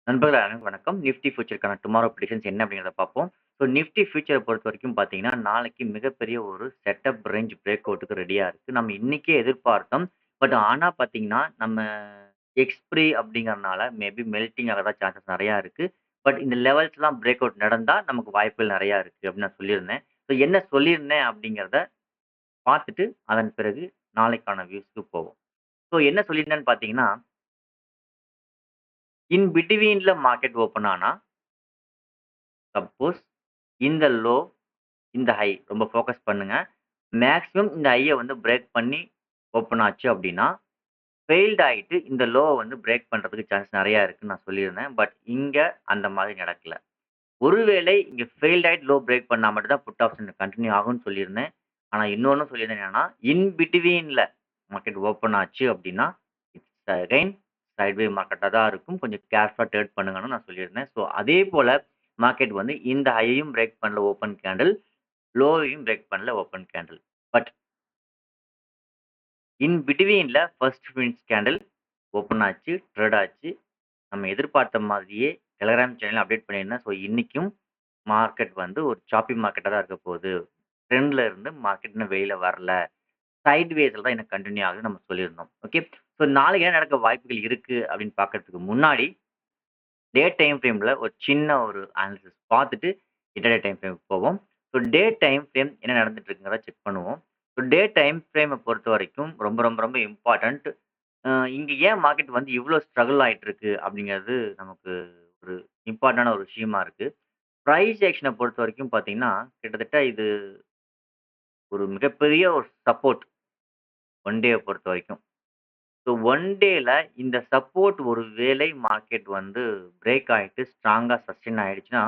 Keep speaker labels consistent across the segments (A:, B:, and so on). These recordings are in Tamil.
A: நண்பர்களே அனைவருக்கும் வணக்கம். நிஃப்டி ஃபியூச்சருக்கான டுமாரோ பிரெடிக்ஷன்ஸ் என்ன அப்படிங்கிறத பார்ப்போம். ஸோ நிஃப்டி ஃபியூச்சர பொறுத்தவரைக்கும் பார்த்தீங்கன்னா, நாளைக்கு மிகப்பெரிய ஒரு செட்டப் ரேஞ்ச் பிரேக் அவுட்டுக்கு ரெடியா இருக்கு. நம்ம இன்னைக்கே எதிர்பார்த்தோம். பட் ஆனா பார்த்தீங்கன்னா, நம்ம எக்ஸ்பிரி அப்படிங்கிறனால மேபி மெல்டிங் ஆக தான் சான்சஸ் நெறையா இருக்கு. பட் இந்த லெவல்ஸ்லாம் பிரேக் அவுட் நடந்தா நமக்கு வாய்ப்புகள் நெறையா இருக்கு அப்படின்னு நான் சொல்லியிருந்தேன். ஸோ என்ன சொல்லியிருந்தேன் அப்படிங்கிறத பார்த்துட்டு, அதன் பிறகு நாளைக்கான வியூஸ்க்கு போவோம். ஸோ என்ன சொல்லியிருந்தேன்னு பார்த்தீங்கன்னா, இன் பிட்வீன்ல மார்க்கெட் ஓப்பன் ஆனா, சப்போஸ் இந்த லோ, இந்த ஹை ரொம்ப ஃபோக்கஸ் பண்ணுங்க. மேக்ஸிமம் இந்த ஹைய வந்து பிரேக் பண்ணி ஓப்பன் ஆச்சு அப்டின்னா, ஃபெயில்ட் ஆயிட்டு இந்த லோவ வந்து பிரேக் பண்றதுக்கு சான்ஸ் நெறையா இருக்குன்னு நான் சொல்லியிருந்தேன். பட் இங்க அந்த மாதிரி நடக்கல. ஒருவேளை இங்க ஃபெயில்ட் ஆயிட்டு லோ பிரேக் பண்ணா மட்டும் தான் புட் ஆப்ஷன் கன்டின்யூ ஆகும்னு சொல்லியிருந்தேன். ஆனா இன்னொன்னு சொல்லியிருந்தேன் என்னன்னா, இன் பிட்வீன்ல மார்க்கெட் ஓப்பன் ஆச்சு அப்டின்னா, இட்ஸ் அகைன் சைட்வே மார்க்கெட்டா தான் இருக்கும். கொஞ்சம் கேர்ஃபுல்லா ட்ரேட் பண்ணுங்கன்னு நான் சொல்லியிருந்தேன். ஸோ அதே போல மார்க்கெட் வந்து இந்த ஹையையும் பிரேக் பண்ணல ஓப்பன் கேண்டில். லோவையும் பிரேக் பண்ணல ஓப்பன் கேண்டில். பட் இன் பிட்வீன்ல ஃபர்ஸ்ட் ஃபினிஷ் கேண்டில் ஓப்பன் ஆச்சு, ட்ரேட் ஆச்சு. நம்ம எதிர்பார்த்த மாதிரியே டெலகிராம் சேனல்ல அப்டேட் பண்ணியிருந்தேன். ஸோ இன்னைக்கும் மார்க்கெட் வந்து ஒரு சாப்பி மார்க்கெட்டா தான் இருக்க போகுது. ட்ரெண்ட்ல இருந்து மார்க்கெட் இன்னும் வெளில வரல. சைட்வேஸ்ல தான் இன்னும் கன்டின்யூ ஆகுதுன்னு நம்ம சொல்லியிருந்தோம். ஓகே. ஸோ நாளைக்கு என்ன நடக்க வாய்ப்புகள் இருக்கு அப்படின்னு பார்க்கறதுக்கு முன்னாடி, டே டைம் ஃப்ரேம்ல ஒரு சின்ன ஒரு அனாலிசிஸ் பார்த்துட்டு, இன்டர்டே டைம் ஃப்ரேம்க்கு போவோம். ஸோ டே டைம் ஃப்ரேம் என்ன நடந்துட்டு இருக்குங்கிறத செக் பண்ணுவோம். ஸோ டே டைம் ஃப்ரேம பொறுத்தவரைக்கும் ரொம்ப ரொம்ப ரொம்ப இம்பார்ட்டன்ட். இங்க ஏன் மார்க்கெட் வந்து இவ்ளோ ஸ்ட்ரகிள் ஆயிட்டு இருக்கு அப்படிங்கிறது நமக்கு ஒரு இம்பார்ட்டன்டான ஒரு விஷயமா இருக்கு. பிரைஸ் ஆக்ஷன பொறுத்தவரைக்கும் பார்த்தீங்கன்னா, கிட்டத்தட்ட இது ஒரு மிகப்பெரிய ஒரு சப்போர்ட் ஒன் டேவ பொறுத்தவரைக்கும். ஸோ ஒன் டேல இந்த சப்போர்ட் ஒரு வேளை மார்க்கெட் வந்து பிரேக் ஆயிட்டு ஸ்ட்ராங்கா சஸ்டெயின் ஆயிடுச்சுன்னா,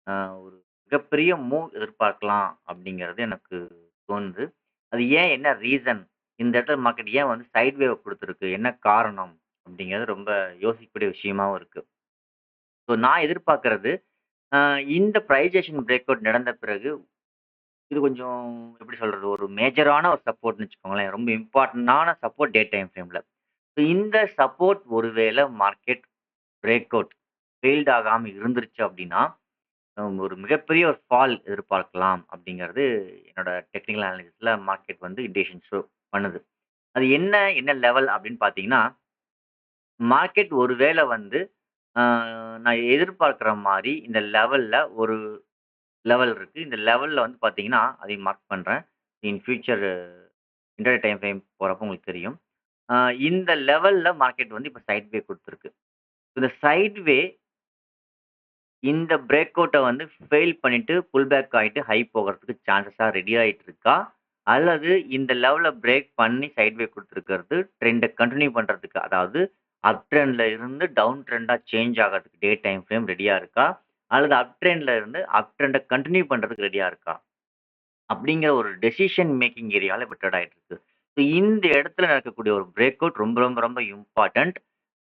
A: அ ஒரு மிகப்பெரிய மூவ் எதிர்பார்க்கலாம் அப்படிங்கிறது எனக்கு தோணுது. அது ஏன் என்ன ரீசன்? இந்த இடத்துல மார்க்கெட் ஏன் வந்து சைட் வேவ் குடுத்துருக்கு? என்ன காரணம்? அப்படிங்கிறது ரொம்ப யோசிக்கக்கூடிய விஷயமாவும் இருக்கு. ஸோ நான் எதிர்பார்க்கிறது, அ இந்த பிரைசேஷன் பிரேக் அவுட் நடந்த பிறகு, இது கொஞ்சம் எப்படி சொல்றது? ஒரு மேஜரான ஒரு சப்போர்ட்ன்னு வச்சுக்கோங்களேன். ரொம்ப இம்பார்ட்டன்டான சப்போர்ட் டே டைம் ஃப்ரேம்ல. ஸோ இந்த சப்போர்ட் ஒருவேள மார்க்கெட் பிரேக் அவுட் ஃபெயில்ட் ஆகாம இருந்துருச்சு அப்படின்னா, ஒரு மிகப்பெரிய ஒரு ஃபால் எதிர்பார்க்கலாம் அப்படிங்கிறது என்னோட டெக்னிக்கல் அனாலிசிஸ்ல மார்க்கெட் வந்து இண்டிகேஷன் ஷோ பண்ணுது. அது என்ன லெவல் அப்படின்னு பார்த்தீங்கன்னா, மார்க்கெட் ஒரு வேள வந்து அ நான் எதிர்பார்க்கிற மாரி இந்த லெவல்ல ஒரு லெவல் இருக்கு. இந்த லெவல்ல வந்து பார்த்தீங்கன்னா, அதையும் மார்க் பண்றேன். In future interday time frame போறப்போ உங்களுக்கு தெரியும். அ இந்த லெவல்ல மார்க்கெட் வந்து இப்ப சைட்வே குடுத்துருக்கு. இந்த சைட்வே இந்த பிரேக் அவுட்ட வந்து ஃபெயில் பண்ணிட்டு புல் பேக் ஆயிட்டு ஹை போகறதுக்கு சான்ஸஸா ரெடி ஆயிட்டு இருக்கா? அல்லது இந்த லெவல பிரேக் பண்ணி சைட்வே குடுத்துருக்கிறது ட்ரெண்ட கன்டின்யூ பண்றதுக்கு, அதாவது அப் ட்ரெண்ட்ல இருந்து டவுன் ட்ரெண்டா சேஞ்ச் ஆகறதுக்கு டே டைம் ஃப்ரேம் ரெடியா இருக்கா? அல்லது அப் ட்ரெண்ட்ல இருந்து அப் ட்ரெண்ட கன்டின்யூ பண்றதுக்கு ரெடியா இருக்கா? அப்படிங்கிற ஒரு டெசிஷன் மேக்கிங் ஏரியால இப்ப ட்ரேட் ஆயிட்டு இருக்கு. ஸோ இந்த இடத்துல நடக்கக்கூடிய ஒரு பிரேக் அவுட் ரொம்ப ரொம்ப ரொம்ப இம்பார்ட்டன்ட்.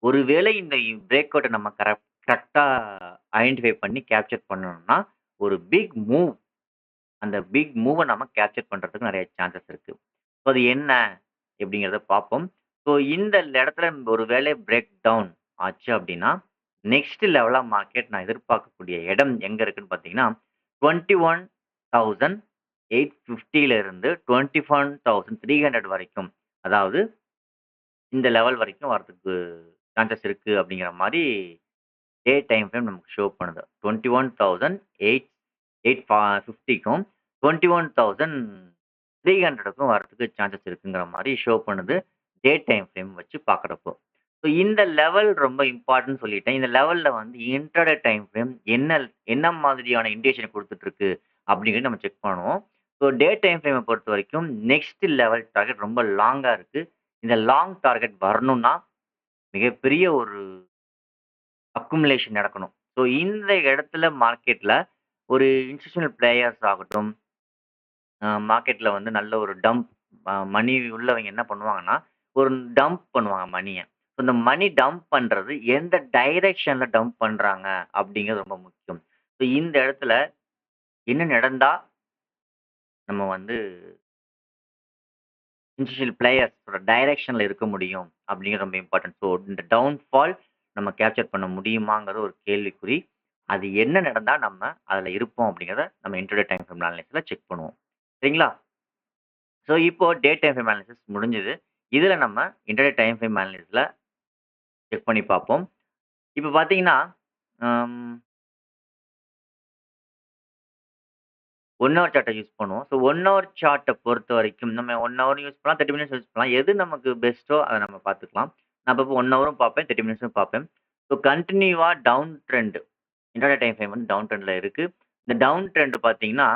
A: ஒருவேளை இந்த பிரேக் அவுட்ட நம்ம கரெக்ட்டா ஐடென்டிஃபை பண்ணி கேப்சர் பண்ணணும்னா, ஒரு பிக் மூவ் அந்த பிக் மூவ நம்ம கேப்சர் பண்றதுக்கு நெறைய சான்சஸ் இருக்கு. ஸோ அது என்ன? எப்படிங்கிறத பார்ப்போம். ஸோ இந்த இடத்துல ஒரு வேளை பிரேக் டவுன் ஆச்சு அப்படின்னா, நெக்ஸ்ட் லெவலா மார்க்கெட் நான் எதிர்பார்க்கக்கூடிய இடம் எங்க இருக்குன்னு பார்த்தீங்கன்னா, 21,850ல இருந்து 21,300 வரைக்கும். அதாவது இந்த லெவல் வரைக்கும் வரதுக்கு சான்சஸ் இருக்கு அப்படிங்கிற மாரி டே டைம் ஃப்ரேம் நமக்கு ஷோ பண்ணுது. 21,850க்கும் 21,300க்கும் வரதுக்கு சான்சஸ் இருக்குங்கிற மாரி ஷோ பண்ணுது. டே டைம் ஃப்ரேம் வச்சு பார்க்குறப்போ. ஸோ இந்த லெவல் ரொம்ப இம்பார்ட்டன்ட்னு சொல்லிட்டேன். இந்த லெவல்ல வந்து இன்ட்ராடே டைம் ஃப்ரேம் என்ன மாதிரியான இண்டிகேஷன் குடுத்துட்டுருக்கு அப்படிங்கிறத நம்ம செக் பண்ணுவோம். ஸோ டே டைம் ஃப்ரேம பொறுத்தவரைக்கும் நெக்ஸ்ட் லெவல் டார்கெட் ரொம்ப லாங்கா இருக்கு. இந்த லாங் டார்கெட் வரணும்னா மிகப்பெரிய ஒரு அக்குமுலேஷன் நடக்கணும். ஸோ இந்த இடத்துல மார்க்கெட்ல ஒரு இன்ஸ்டிடியூஷனல் பிளேயர்ஸ் ஆகட்டும், மார்க்கெட்ல வந்து நல்ல ஒரு டம்ப் மணி உள்ளவங்க என்ன பண்ணுவாங்கன்னா, ஒரு டம்ப் பண்ணுவாங்க மணிய. இந்த மணி டம்ப் பண்றது எந்த டைரக்ஷன்ல டம்ப் பண்றாங்க அப்படிங்கிறது ரொம்ப முக்கியம். ஸோ இந்த இடத்துல என்ன நடந்தா நம்ம வந்து இன்ஸ்டிடியூஷனல் பிளேயர்ஸோட டைரக்ஷன்ல இருக்க முடியும் அப்படிங்கிறது ரொம்ப இம்பார்ட்டன்ட். ஸோ இந்த டவுன்ஃபால் நம்ம கேப்சர் பண்ண முடியுமாங்கிறது ஒரு கேள்விக்குறி. அது என்ன நடந்தா நம்ம அதுல இருப்போம் அப்படிங்கிறத நம்ம இன்ட்ராடே டைம் ஃப்ரேம் அனாலிசிஸ்ல செக் பண்ணுவோம். சரிங்களா? ஸோ இப்போ டே டைம் ஃப்ரேம் அனாலிசிஸ் முடிஞ்சது. இதுல நம்ம இன்ட்ராடே டைம் ஃப்ரேம் அனாலிசிஸ்ல செக் பண்ணி பார்ப்போம். இப்ப பார்த்தீங்கன்னா, அம் 1 ஹவர் சார்ட்ட யூஸ் பண்ணுவோம். ஸோ 1 ஹவர் சார்ட்ட பொறுத்தவரைக்கும் நம்ம 1 ஹவரும் யூஸ் பண்ணலாம், 30 மினிட்ஸ் யூஸ் பண்ணலாம். எது நமக்கு பெஸ்ட்டோ அத நம்ம பார்த்துக்கலாம். நான் அப்பப்போ 1 ஹவரும் பார்ப்பேன், 30 மினிட்ஸும் பார்ப்பேன். ஸோ கன்டினியூவா down trend intraday time frame வந்து டவுன் ட்ரெண்ட்ல இருக்கு. இந்த டவுன் ட்ரெண்ட் பார்த்தீங்கன்னா,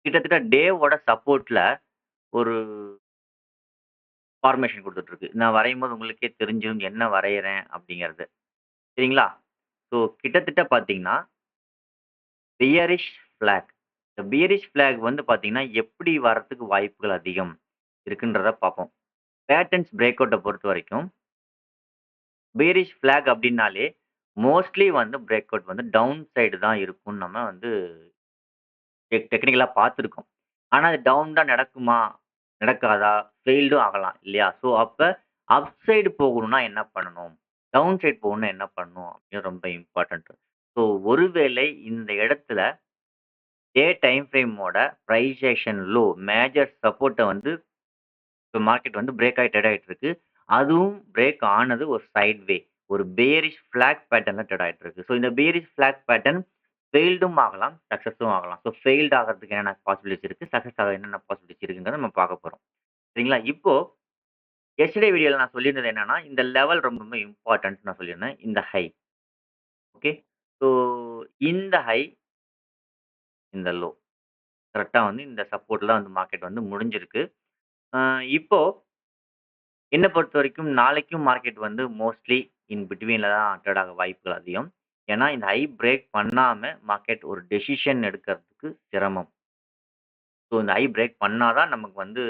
A: கிட்டத்தட்ட டேவோட சப்போர்ட்ல ஒரு ஃபார்மேஷன் குடுத்துட்டுருக்கு. நான் வரையும்போது உங்களுக்கே தெரிஞ்சிரும் என்ன வரையறேன் அப்படிங்கிறது. சரிங்களா? ஸோ கிட்டத்தட்ட பார்த்தீங்கன்னா, பியரிஷ் ஃபிளாக். இந்த பியரிஷ் ஃபிளாக் வந்து பார்த்தீங்கன்னா, எப்படி வரதுக்கு வாய்ப்புகள் அதிகம் இருக்குன்றத பார்ப்போம். பேட்டர்ன்ஸ் பிரேக் அவுட்ட பொறுத்தவரைக்கும், பியரிஷ் ஃபிளாக் அப்படின்னாலே, மோஸ்ட்லி வந்து பிரேக் அவுட் வந்து டவுன் சைடு தான் இருக்கும்னு நம்ம வந்து டெக்னிக்கலா பார்த்துருக்கோம். ஆனா அது டவுன் தான் நடக்குமா? நடக்காதா? ஃபெயில்டும் ஆகலாம் இல்லையா? ஸோ அப்ப அப் சைடு போகணும்னா என்ன பண்ணணும்? டவுன் சைடு போகணும்னா என்ன பண்ணணும்? அப்படின்னு ரொம்ப இம்பார்ட்டன்ட். ஸோ ஒருவேளை இந்த இடத்துல டே டைம் ஃப்ரேமோட பிரைசேஷன் லோ மேஜர் சப்போர்ட்ட வந்து இப்ப மார்க்கெட் வந்து பிரேக் ஆயி ட்ரேட் ஆயிட்டு இருக்கு. அதுவும் பிரேக் ஆனது ஒரு சைட்வே. ஒரு பேரிஷ் ஃபிளாக் பேட்டர்ன்ல ட்ரேட் ஆயிட்டு இருக்கு. ஸோ இந்த பேரிஷ் ஃபிளாக் பேட்டர்ன் ஃபெயில்டும் ஆகலாம், சக்சஸும் ஆகலாம். ஸோ ஃபெயில்ட் ஆகறதுக்கு என்னென்ன பாசிபிலிட்டிஸ் இருக்கு, சக்சஸ் ஆக என்னென்ன பாசிபிலிட்டிஸ் இருக்குங்கிறத நம்ம பார்க்க போறோம். சரிங்களா? இப்போ எஸ்டர்டே வீடியோல நான் சொல்லியிருந்தது என்னன்னா, இந்த லெவல் ரொம்ப ரொம்ப இம்பார்ட்டன்ட்ன்னு நான் சொல்லியிருந்தேன். இந்த ஹை. ஓகே. ஸோ இந்த ஹை, இந்த லோ. கரெக்ட்டா வந்து இந்த சப்போர்ட்ல வந்து மார்க்கெட் வந்து முடிஞ்சிருக்கு. அ இப்போ என்ன பொறுத்தவரைக்கும் நாளைக்கும் மார்க்கெட் வந்து மோஸ்ட்லி இன் பிட்வீன்ல தான் ட்ரேட் ஆக வாய்ப்புகள் அதிகம். ஏன்னா, இந்த ஹை பிரேக் பண்ணாம மார்க்கெட் ஒரு டெசிஷன் எடுக்கிறதுக்கு சிரமம். ஸோ இந்த ஹை பிரேக் பண்ணா தான் நமக்கு வந்து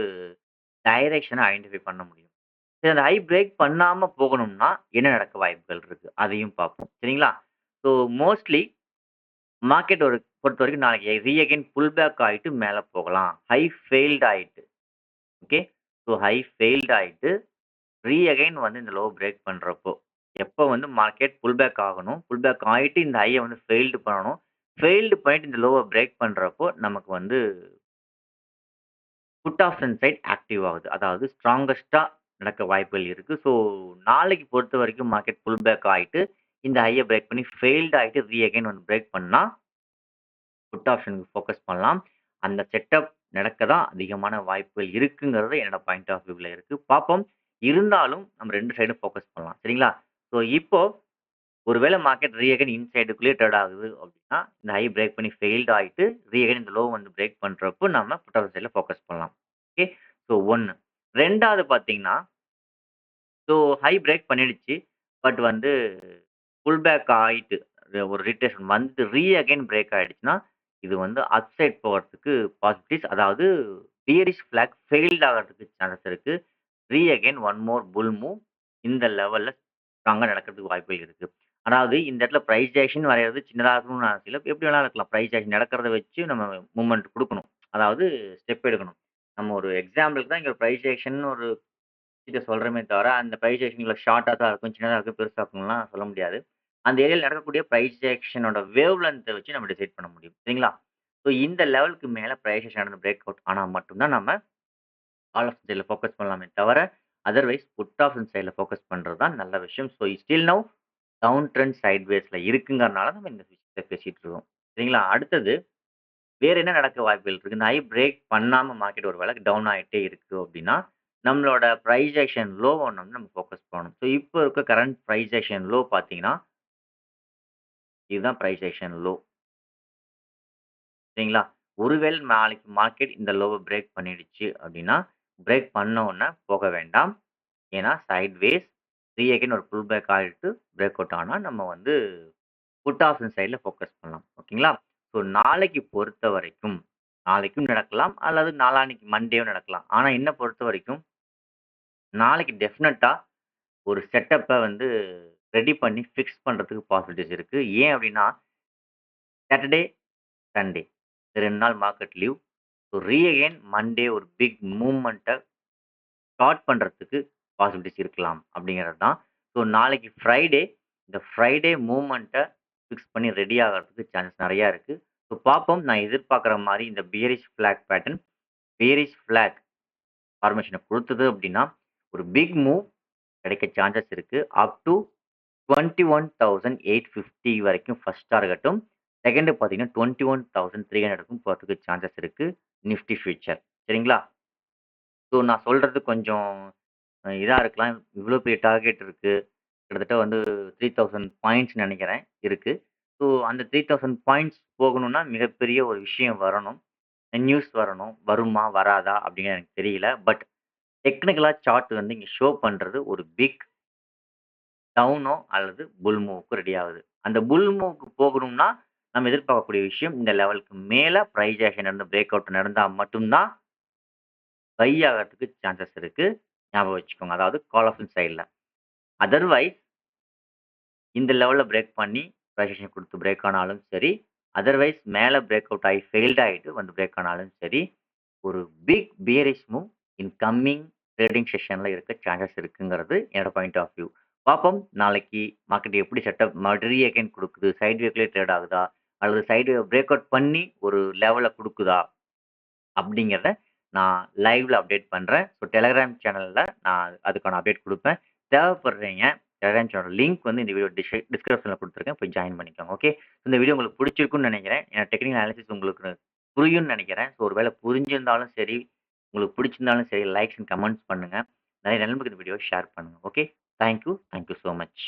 A: டைரக்ஷன ஐடென்டிஃபை பண்ண முடியும். சரி அந்த ஹை பிரேக் பண்ணாம போகணும்னா, என்ன நடக்க வாய்ப்புகள் இருக்கு? அதையும் பார்ப்போம். சரிங்களா? ஸோ மோஸ்ட்லி மார்க்கெட் ஒரு பொறுத்தவரைக்கும் நாளைக்கு அகைன் புல் பேக் ஆயிட்டு மேல போகலாம். ஹை ஃபெயில்ட் ஆயிட்டு. ஓகே. ஸோ ஹை ஃபெயில்ட் ஆயிட்டு அகைன் வந்து இந்த லோ பிரேக் பண்றப்போ, எப்போ வந்து மார்க்கெட் புல் பேக் ஆகணும். புல் பேக் ஆயிட்டு இந்த ஹைய வந்து ஃபெயில்டு பண்ணணும். ஃபெயில்டு பண்ணிட்டு இந்த லோவ பிரேக் பண்றப்போ, நமக்கு வந்து புட் ஆப்ஷன் சைட் ஆக்டிவ் ஆகுது. அதாவது ஸ்ட்ராங்கஸ்ட்டா நடக்க வாய்ப்புகள் இருக்கு. ஸோ நாளைக்கு பொறுத்தவரைக்கும் மார்க்கெட் புல் பேக் ஆயிட்டு, இந்த ஹைய பிரேக் பண்ணி ஃபெயில்ட் ஆயிட்டு அகைன் வந்து பிரேக் பண்ணா, புட் ஆப்ஷனுக்கு ஃபோக்கஸ் பண்ணலாம். அந்த செட்டப் நடக்க தான் அதிகமான வாய்ப்புகள் இருக்குங்கிறது என்னோட பாயிண்ட் ஆஃப் வியூல இருக்கு. பார்ப்போம். இருந்தாலும் நம்ம 2 சைடும் ஃபோக்கஸ் பண்ணலாம். சரிங்களா? ஸோ இப்போ ஒருவேள மார்க்கெட் அகைன் இன்சைடுக்குள்ளேயே ட்ரேட் ஆகுது அப்டின்னா, இந்த ஹை பிரேக் பண்ணி ஃபெயில்ட் ஆயிட்டு, அகைன் இந்த லோ வந்து பிரேக் பண்றப்போ நம்ம புட் ஆப்ஷன் சைட்ல ஃபோக்கஸ் பண்ணலாம். ஓகே. ஸோ 1. 2வது பார்த்தீங்கன்னா, ஸோ ஹை பிரேக் பண்ணிடுச்சு. பட் வந்து புல் பேக் ஆயிட்டு, ஒரு ரிட்ரேஷன் வந்து அகைன் பிரேக் ஆயிடுச்சுன்னா, இது வந்து அப் சைட் போகறதுக்கு பாசிபிலிட்டீஸ் அதாவது பியரிஷ் ஃபிளாக் ஃபெயில்ட் ஆகறதுக்கு சான்சஸ் இருக்கு. அகைன் ஒன் மோர் புல் மூவ் இந்த லெவல்ல ஸ்ட்ராங்கா நடக்கிறதுக்கு வாய்ப்புகள் இருக்கு. அதாவது இந்த இடத்துல பிரைஸ் ஆக்ஷன் வரையறது சின்னதா இருக்கணும்னு அவசியம் இல்ல. எப்படி வேணாலும் இருக்கலாம். பிரைஸ் ஆக்ஷன் நடக்கிறத வச்சு நம்ம மூவ்மெண்ட் குடுக்கணும். அதாவது ஸ்டெப் எடுக்கணும். நம்ம ஒரு எக்ஸாம்பிளுக்கு தான் இங்க பிரைஸ் ஆக்ஷன்னு ஒரு இத சொல்றோமே தவிர, அந்த பிரைஸ் ஆக்ஷன்ல ஷார்ட்டா தான் இருக்கும், சின்னதா இருக்கும், பெருசா இருக்கும்லாம் சொல்ல முடியாது. அந்த ஏரியால நடக்கக்கூடிய பிரைஸ் ஆக்ஷனோட வேவ் லென்த்த வச்சு நம்ம டிசைட் பண்ண முடியும். சரிங்களா? ஸோ இந்த லெவலுக்கு மேல பிரைஸ் ஆக்ஷன் நடந்து பிரேக் அவுட் ஆனா மட்டும் தான் நம்ம கால் ஆப்ஷன் சைட்ல ஃபோக்கஸ் பண்ணலாமே தவிர, அதர்வைஸ் புட் ஆப்ஷன் சைட்ல ஃபோக்கஸ் பண்றது தான் நல்ல விஷயம். So still now down trend சைட்வேஸ்ல இருக்குங்கிறனால நம்ம இந்த விஷயத்த பேசிட்டு இருக்கோம். சரிங்களா? அடுத்தது வேற என்ன நடக்க வாய்ப்புகள் இருக்கு? இந்த ஹை பிரேக் பண்ணாம மார்க்கெட் ஒரு வேள டவுன் ஆயிட்டே இருக்கு அப்டின்னா, நம்மளோட பிரைஸ் ஆக்ஷன் லோவ வந்து நம்ம ஃபோக்கஸ் பண்ணணும். ஸோ இப்போ இருக்க கரண்ட் பிரைஸ் ஆக்ஷன் லோ பார்த்தீங்கன்னா, இதுதான் பிரைஸ் ஆக்ஷன் லோ. சரிங்களா? ஒருவேள நாளைக்கு மார்க்கெட் இந்த லோவ பிரேக் பண்ணிடுச்சு அப்டின்னா, பிரேக் பண்ண உடனே போக வேண்டாம். ஏன்னா சைட்வேஸ் அகைன் ஒரு புல் பேக் ஆயிட்டு பிரேக் அவுட் ஆனா, நம்ம வந்து புட் ஆப்ஷன் சைட்ல ஃபோக்கஸ் பண்ணலாம். ஓகேங்களா? ஸோ நாளைக்கு பொறுத்தவரைக்கும், நாளைக்கும் நடக்கலாம் அல்லது நாளான்னைக்கு மண்டேவும் நடக்கலாம். ஆனா என்ன பொறுத்தவரைக்கும், நாளைக்கு டெஃபினட்டா ஒரு செட்டப்ப வந்து ரெடி பண்ணி ஃபிக்ஸ் பண்றதுக்கு பாசிபிலிட்டீஸ் இருக்கு. ஏன் அப்டின்னா, சாட்டர்டே, சண்டே 2 நாள் market leave. So again Monday ஒரு பிக் மூவ்மென்ட்ட ஸ்டார்ட் பண்றதுக்கு பாசிபிலிட்டீஸ் இருக்கலாம் அப்படிங்கிறது தான். ஸோ நாளைக்கு ஃப்ரைடே. இந்த ஃப்ரைடே மூவ்மெண்ட்ட ஃபிக்ஸ் பண்ணி ரெடி ஆகுறதுக்கு சான்ஸ் நெறையா இருக்கு. ஸோ பார்ப்போம். நான் எதிர்பார்க்குற மாரி இந்த bearish flag pattern, bearish flag ஃபார்மேஷன குடுத்தது அப்டின்னா, ஒரு பிக் மூவ் கிடைக்க சான்சஸ் இருக்கு. அப் டூ 21,850 வரைக்கும் ஃபர்ஸ்ட் டார்கெட்டும். செகண்ட் பார்த்தீங்கன்னா 21,300க்கும் போறதுக்கு சான்சஸ் இருக்கு. Nifty future. சரிங்களா? ஸோ நான் சொல்றது கொஞ்சம் இதா இருக்கலாம். இவ்ளோ பெரிய டார்கெட் இருக்கு. கிட்டத்தட்ட வந்து 3000 பாயிண்ட்ஸ் நெனைக்கிறேன் இருக்கு. ஸோ அந்த 3000 பாயிண்ட்ஸ் போகணும்னா மிகப்பெரிய ஒரு விஷயம் வரணும். நியூஸ் வரணும். வருமா? வராதா? அப்டிங்கிறது எனக்கு தெரியல. பட் டெக்னிக்கலா சார்ட் வந்து இங்க ஷோ பண்றது ஒரு பிக் டவுனோ அல்லது புல் மூவ்க்கு ரெடி ஆகுது. அந்த புல் மூவ்க்கு போகணும்னா, நம்ம எதிர்பார்க்கக்கூடிய விஷயம் இந்த லெவலுக்கு மேல பிரைஸ் ஆக்ஷன் நடந்து பிரேக் அவுட் நடந்தா மட்டும் தான் பை ஆகறதுக்கு சான்சஸ் இருக்கு. ஞாபகம் வச்சுக்கோங்க. அதாவது கால் ஆப்ஷன் சைட்ல. அதர்வைஸ் இந்த லெவல்ல பிரேக் பண்ணி பிரைஸ் ஆக்ஷன் குடுத்து பிரேக் ஆனாலும் சரி, அதர்வைஸ் மேல பிரேக் அவுட் ஆயி ஃபெயில்ட் ஆயிட்டு வந்து பிரேக் ஆனாலும் சரி, ஒரு big bearish move in coming trading செஷன்ல இருக்க சான்சஸ் இருக்குங்கிறது என்னோட பாயிண்ட் ஆஃப் வியூ. பார்ப்போம் நாளைக்கு மார்க்கெட் எப்படி செட்டப் ரீ அகைன் குடுக்குது. சைட் வேக்குள்ளயே ட்ரேட் ஆகுதா? அல்லது சைட் வேவ் பிரேக் அவுட் பண்ணி ஒரு லெவல குடுக்குதா? அப்படிங்கிறத நான் லைவ்ல அப்டேட் பண்றேன். ஸோ டெலகிராம் சேனல்ல நான் அதுக்கான அப்டேட் குடுப்பேன். தேவைப்படுறீங்க டெலகிராம் சேனல் லிங்க் வந்து இந்த வீடியோ டிஸ்கிரிப்ஷன்ல குடுத்துருக்கேன். போய் ஜாயின் பண்ணிக்கோங்க. ஓகே. இந்த வீடியோ உங்களுக்கு புடிச்சிருக்கும்னு நெனைக்கிறேன். ஏன்னா டெக்னிக்கல் அனாலிசிஸ் உங்களுக்கு புரியும்னு நெனைக்கிறேன். ஸோ ஒரு வேள புரிஞ்சிருந்தாலும் சரி, உங்களுக்கு பிடிச்சிருந்தாலும் சரி லைக்ஸ் அண்ட் கமெண்ட்ஸ் பண்ணுங்க. நெறைய நண்பர்களுக்கு இந்த வீடியோவ ஷேர் பண்ணுங்க. Okay. Thank you. Thank you so much.